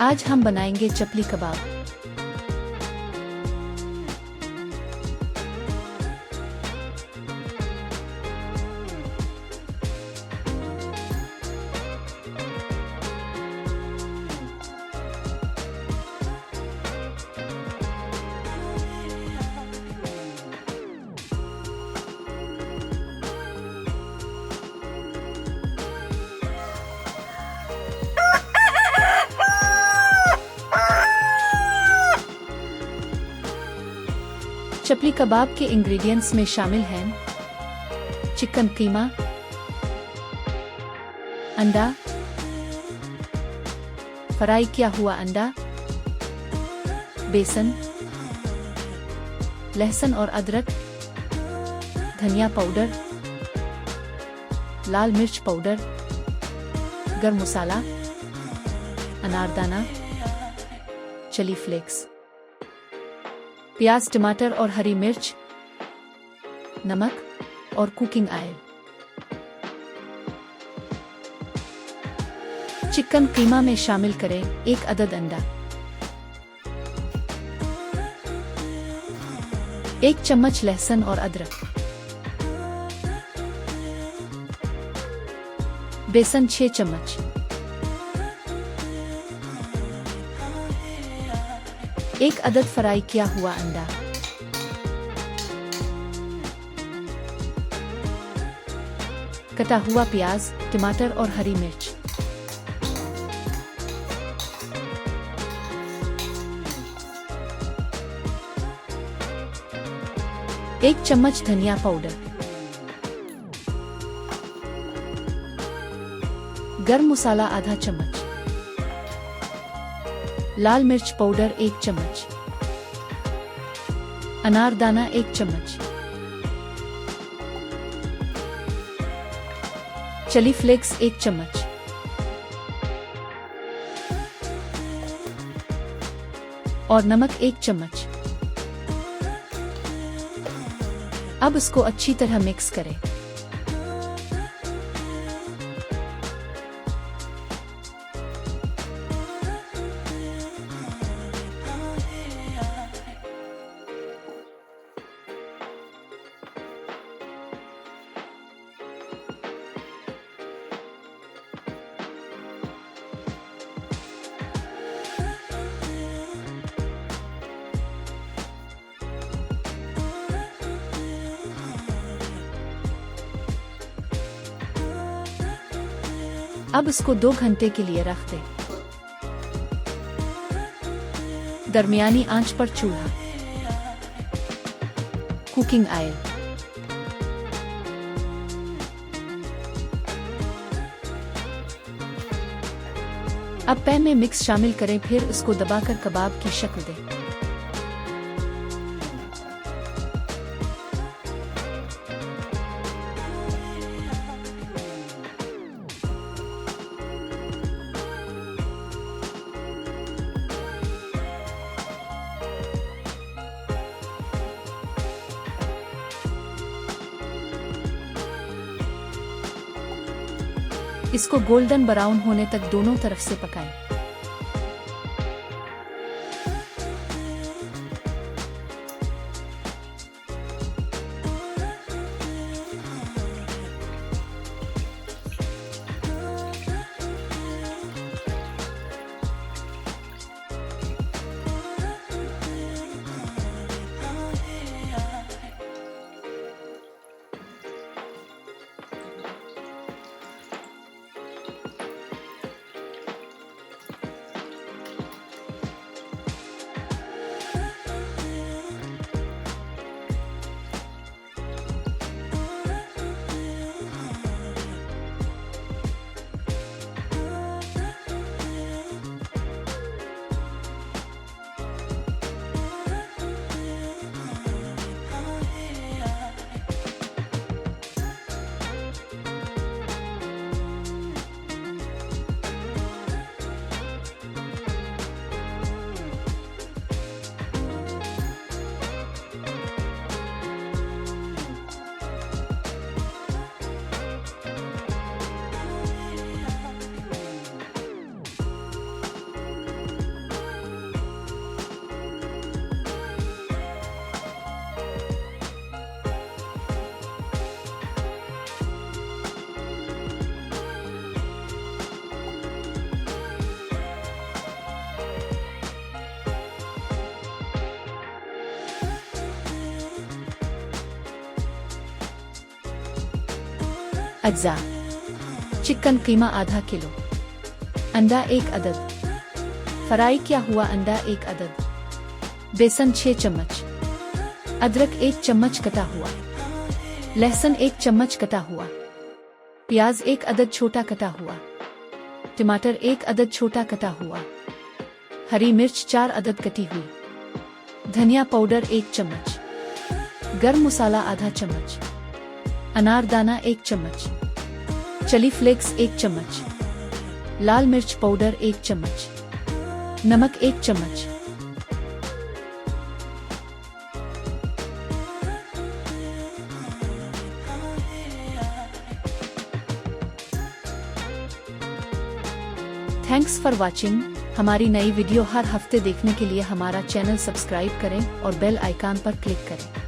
आज हम बनाएंगे चपली कबाब। चपली कबाब के इंग्रेडिएंट्स में शामिल हैं चिकन कीमा, अंडा, फ्राई किया हुआ अंडा, बेसन, लहसुन और अदरक, धनिया पाउडर, लाल मिर्च पाउडर, गरम मसाला, अनारदाना, चिली फ्लेक्स, प्याज, टमाटर और हरी मिर्च, नमक और कुकिंग ऑयल। चिकन कीमा में शामिल करें 1 अदद अंडा, 1 चम्मच लहसुन और अदरक, बेसन 6 चम्मच, 1 अदद फ्राई किया हुआ अंडा, कटा हुआ प्याज, टमाटर और हरी मिर्च, एक चम्मच धनिया पाउडर, गरम मसाला आधा चम्मच, लाल मिर्च पाउडर 1 चम्मच, अनारदाना 1 चम्मच, चिली फ्लेक्स 1 चम्मच, और नमक 1 चम्मच। अब इसको अच्छी तरह मिक्स करें। अब इसको 2 घंटे के लिए रख दें। दरमियानी आंच पर चूल्हा। कुकिंग ऑयल, अब पैन में मिक्स शामिल करें, फिर इसको दबाकर कबाब की शक्ल दें। इसको गोल्डन ब्राउन होने तक दोनों तरफ से पकाएं। अज्जा। चिकन कीमा आधा किलो। अंडा 1 अदद। फ्राई किया हुआ अंडा 1 अदद। बेसन 6 चम्मच। अदरक 1 चम्मच कटा हुआ। लहसुन 1 चम्मच कटा हुआ। प्याज 1 अदद छोटा कटा हुआ। टमाटर 1 अदद छोटा कटा हुआ। हरी मिर्च 4 अदद कटी हुई। धनिया पाउडर 1 चम्मच। गरम मसाला आधा चम्मच। अनारदाना 1 चम्मच। चिली फ्लेक्स 1 चम्मच। लाल मिर्च पाउडर 1 चम्मच। नमक 1 चम्मच। Thanks for watching. हमारी नई वीडियो हर हफ्ते देखने के लिए हमारा चैनल सब्सक्राइब करें और बेल आइकन पर क्लिक करें।